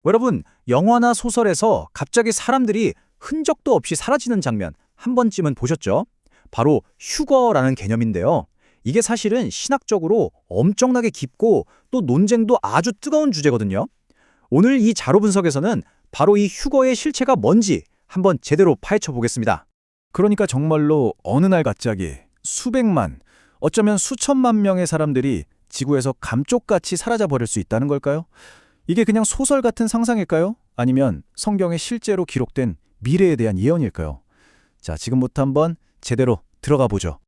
여러분, 영화나 소설에서 갑자기 사람들이 흔적도 없이 사라지는 장면 한 번쯤은 보셨죠? 바로 휴거라는 개념인데요. 이게 사실은 신학적으로 엄청나게 깊고 또 논쟁도 아주 뜨거운 주제거든요. 오늘 이 자료 분석에서는 바로 이 휴거의 실체가 뭔지 한번 제대로 파헤쳐 보겠습니다. 그러니까 정말로 어느 날 갑자기 수백만, 어쩌면 수천만 명의 사람들이 지구에서 감쪽같이 사라져 버릴 수 있다는 걸까요? 이게 그냥 소설 같은 상상일까요? 아니면 성경에 실제로 기록된 미래에 대한 예언일까요? 자, 지금부터 한번 제대로 들어가 보죠.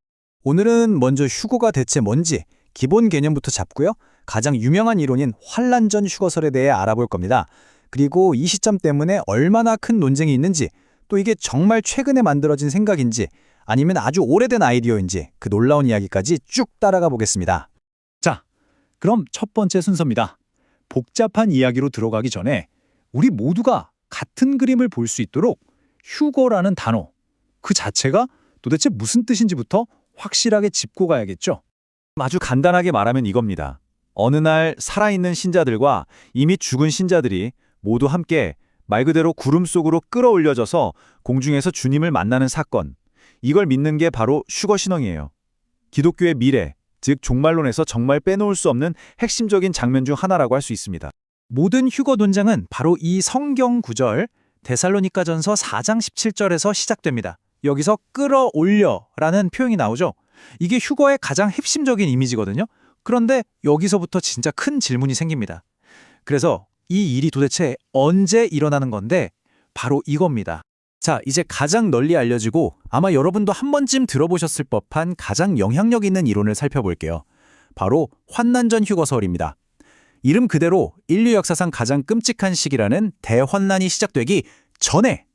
오늘은 먼저 휴거가 대체 뭔지 기본 개념부터 잡고요. 가장 유명한 이론인 환란전 휴거설에 대해 알아볼 겁니다. 그리고 이 시점 때문에 얼마나 큰 논쟁이 있는지, 또 이게 정말 최근에 만들어진 생각인지 아니면 아주 오래된 아이디어인지 그 놀라운 이야기까지 쭉 따라가 보겠습니다. 자, 그럼 첫 번째 순서입니다. 복잡한 이야기로 들어가기 전에 우리 모두가 같은 그림을 볼 수 있도록 휴거라는 단어, 그 자체가 도대체 무슨 뜻인지부터 확실하게 짚고 가야겠죠? 아주 간단하게 말하면 이겁니다. 어느 날 살아있는 신자들과 이미 죽은 신자들이 모두 함께 말 그대로 구름 속으로 끌어올려져서 공중에서 주님을 만나는 사건. 이걸 믿는 게 바로 휴거 신앙이에요. 기독교의 미래, 즉 종말론에서 정말 빼놓을 수 없는 핵심적인 장면 중 하나라고 할 수 있습니다. 모든 휴거 논쟁은 바로 이 성경 구절 데살로니가전서 4장 17절에서 시작됩니다. 여기서 끌어올려라는 표현이 나오죠. 이게 휴거의 가장 핵심적인 이미지거든요. 그런데 여기서부터 진짜 큰 질문이 생깁니다. 그래서 이 일이 도대체 언제 일어나는 건데 바로 이겁니다. 자, 이제 가장 널리 알려지고 아마 여러분도 한 번쯤 들어보셨을 법한 가장 영향력 있는 이론을 살펴볼게요. 바로 환난전 휴거설입니다. 이름 그대로 인류 역사상 가장 끔찍한 시기라는 대환난이 시작되기 전에,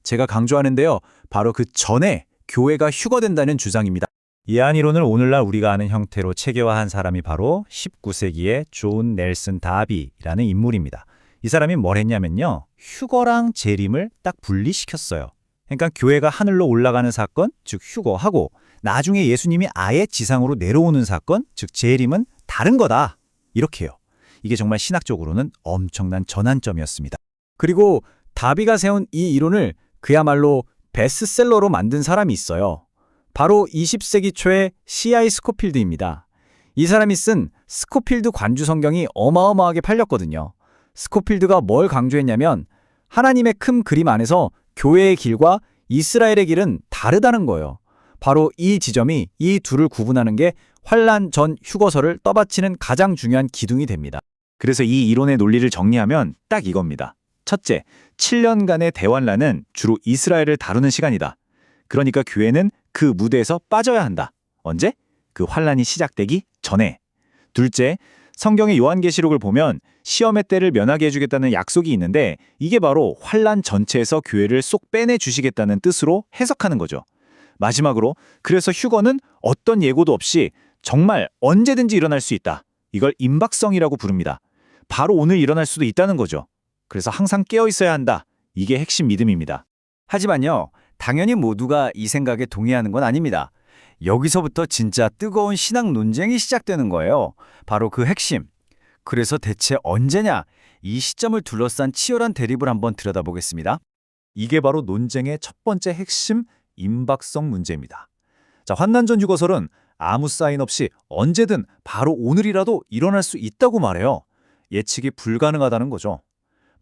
제가 강조하는데요. 바로 그 전에 교회가 휴거된다는 주장입니다. 이한 이론을 오늘날 우리가 아는 형태로 체계화한 사람이 바로 19세기의 존 넬슨 다비라는 인물입니다. 이 사람이 뭘 했냐면요. 휴거랑 재림을 딱 분리시켰어요. 그러니까 교회가 하늘로 올라가는 사건, 즉 휴거하고 나중에 예수님이 아예 지상으로 내려오는 사건, 즉 재림은 다른 거다. 이렇게요. 이게 정말 신학적으로는 엄청난 전환점이었습니다. 그리고 다비가 세운 이 이론을 그야말로 베스트셀러로 만든 사람이 있어요. 바로 20세기 초의 C.I. 스코필드입니다. 이 사람이 쓴 스코필드 관주 성경이 어마어마하게 팔렸거든요. 스코필드가 뭘 강조했냐면 하나님의 큰 그림 안에서 교회의 길과 이스라엘의 길은 다르다는 거예요. 바로 이 지점이 이 둘을 구분하는 게 환란 전 휴거설을 떠받치는 가장 중요한 기둥이 됩니다. 그래서 이 이론의 논리를 정리하면 딱 이겁니다. 첫째, 7년간의 대환란은 주로 이스라엘을 다루는 시간이다. 그러니까 교회는 그 무대에서 빠져야 한다. 언제? 그 환란이 시작되기 전에. 둘째, 성경의 요한계시록을 보면 시험의 때를 면하게 해주겠다는 약속이 있는데 이게 바로 환란 전체에서 교회를 쏙 빼내주시겠다는 뜻으로 해석하는 거죠. 마지막으로 그래서 휴거는 어떤 예고도 없이 정말 언제든지 일어날 수 있다. 이걸 임박성이라고 부릅니다. 바로 오늘 일어날 수도 있다는 거죠. 그래서 항상 깨어 있어야 한다. 이게 핵심 믿음입니다. 하지만요, 당연히 모두가 이 생각에 동의하는 건 아닙니다. 여기서부터 진짜 뜨거운 신학 논쟁이 시작되는 거예요. 바로 그 핵심. 그래서 대체 언제냐? 이 시점을 둘러싼 치열한 대립을 한번 들여다보겠습니다. 이게 바로 논쟁의 첫 번째 핵심 임박성 문제입니다. 자, 환난전 휴거설은 아무 사인 없이 언제든 바로 오늘이라도 일어날 수 있다고 말해요. 예측이 불가능하다는 거죠.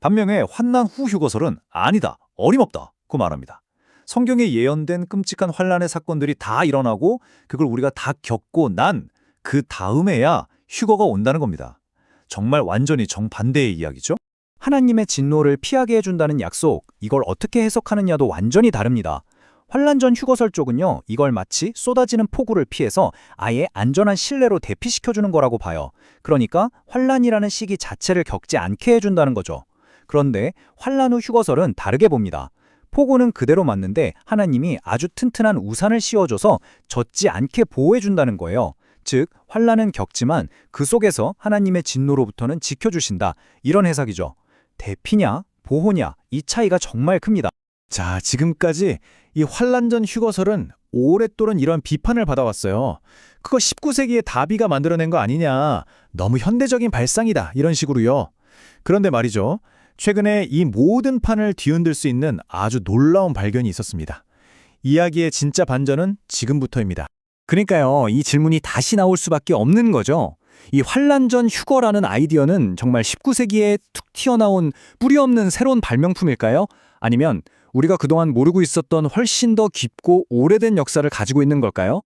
반면에 환난 후 휴거설은 아니다, 어림없다고 말합니다. 성경에 예언된 끔찍한 환란의 사건들이 다 일어나고 그걸 우리가 다 겪고 난 그 다음에야 휴거가 온다는 겁니다. 정말 완전히 정반대의 이야기죠. 하나님의 진노를 피하게 해준다는 약속, 이걸 어떻게 해석하느냐도 완전히 다릅니다. 환란 전 휴거설 쪽은요, 이걸 마치 쏟아지는 폭우를 피해서 아예 안전한 실내로 대피시켜주는 거라고 봐요. 그러니까 환란이라는 시기 자체를 겪지 않게 해준다는 거죠. 그런데 환란 후 휴거설은 다르게 봅니다. 폭우는 그대로 맞는데 하나님이 아주 튼튼한 우산을 씌워줘서 젖지 않게 보호해준다는 거예요. 즉, 환란은 겪지만 그 속에서 하나님의 진노로부터는 지켜주신다. 이런 해석이죠. 대피냐, 보호냐, 이 차이가 정말 큽니다. 자, 지금까지 이 환란전 휴거설은 오랫동안 이런 비판을 받아왔어요. 그거 19세기의 다비가 만들어낸 거 아니냐, 너무 현대적인 발상이다, 이런 식으로요. 그런데 말이죠. 최근에 이 모든 판을 뒤흔들 수 있는 아주 놀라운 발견이 있었습니다. 이야기의 진짜 반전은 지금부터입니다. 그러니까요, 이 질문이 다시 나올 수밖에 없는 거죠. 이 환란전 휴거라는 아이디어는 정말 19세기에 툭 튀어나온 뿌리 없는 새로운 발명품일까요? 아니면 우리가 그동안 모르고 있었던 훨씬 더 깊고 오래된 역사를 가지고 있는 걸까요?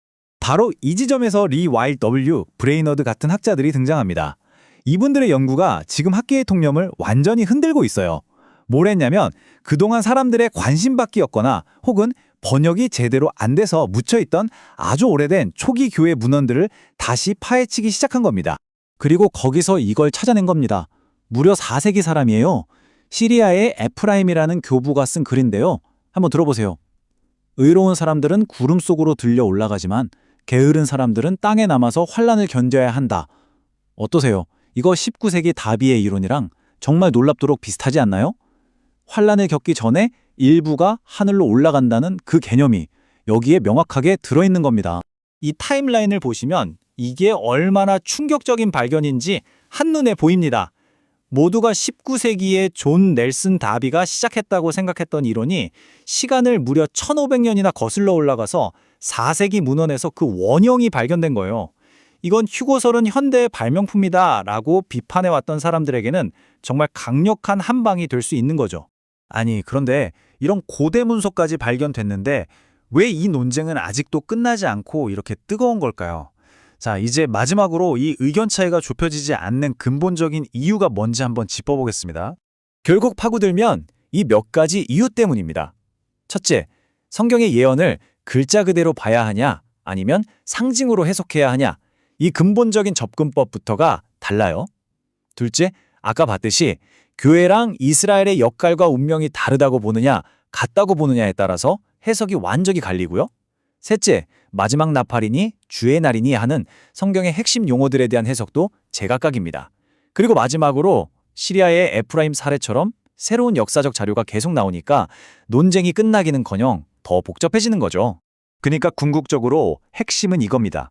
바로 이 지점에서 리 와일드 W, 브레이너드 같은 학자들이 등장합니다. 이분들의 연구가 지금 학계의 통념을 완전히 흔들고 있어요. 뭘 했냐면 그동안 사람들의 관심받기였거나 혹은 번역이 제대로 안 돼서 묻혀있던 아주 오래된 초기 교회 문헌들을 다시 파헤치기 시작한 겁니다. 그리고 거기서 이걸 찾아낸 겁니다. 무려 4세기 사람이에요. 시리아의 에프라임이라는 교부가 쓴 글인데요. 한번 들어보세요. 의로운 사람들은 구름 속으로 들려 올라가지만 게으른 사람들은 땅에 남아서 환란을 견뎌야 한다. 어떠세요? 이거 19세기 다비의 이론이랑 정말 놀랍도록 비슷하지 않나요? 환란을 겪기 전에 일부가 하늘로 올라간다는 그 개념이 여기에 명확하게 들어있는 겁니다. 이 타임라인을 보시면 이게 얼마나 충격적인 발견인지 한눈에 보입니다. 모두가 19세기에 존 넬슨 다비가 시작했다고 생각했던 이론이 시간을 무려 1500년이나 거슬러 올라가서 4세기 문헌에서 그 원형이 발견된 거예요. 이건 휴고설은 현대의 발명품이다 라고 비판해왔던 사람들에게는 정말 강력한 한방이 될 수 있는 거죠. 아니, 그런데 이런 고대 문서까지 발견됐는데 왜 이 논쟁은 아직도 끝나지 않고 이렇게 뜨거운 걸까요? 자, 이제 마지막으로 이 의견 차이가 좁혀지지 않는 근본적인 이유가 뭔지 한번 짚어보겠습니다. 결국 파고들면 이 몇 가지 이유 때문입니다. 첫째, 성경의 예언을 글자 그대로 봐야 하냐 아니면 상징으로 해석해야 하냐, 이 근본적인 접근법부터가 달라요. 둘째, 아까 봤듯이 교회랑 이스라엘의 역할과 운명이 다르다고 보느냐 같다고 보느냐에 따라서 해석이 완전히 갈리고요. 셋째, 마지막 나팔이니 주의 날이니 하는 성경의 핵심 용어들에 대한 해석도 제각각입니다. 그리고 마지막으로 시리아의 에프라임 사례처럼 새로운 역사적 자료가 계속 나오니까 논쟁이 끝나기는커녕 더 복잡해지는 거죠. 그러니까 궁극적으로 핵심은 이겁니다.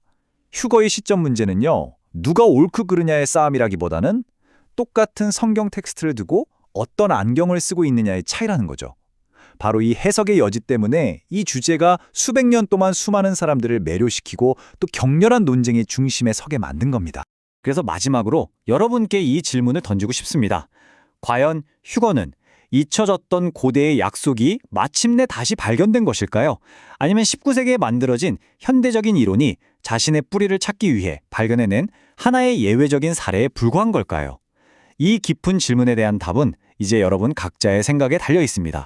휴거의 시점 문제는요, 누가 옳고 그르냐의 싸움이라기보다는 똑같은 성경 텍스트를 두고 어떤 안경을 쓰고 있느냐의 차이라는 거죠. 바로 이 해석의 여지 때문에 이 주제가 수백 년 동안 수많은 사람들을 매료시키고 또 격렬한 논쟁의 중심에 서게 만든 겁니다. 그래서 마지막으로 여러분께 이 질문을 던지고 싶습니다. 과연 휴거는 잊혀졌던 고대의 약속이 마침내 다시 발견된 것일까요? 아니면 19세기에 만들어진 현대적인 이론이 자신의 뿌리를 찾기 위해 발견해낸 하나의 예외적인 사례에 불과한 걸까요? 이 깊은 질문에 대한 답은 이제 여러분 각자의 생각에 달려 있습니다.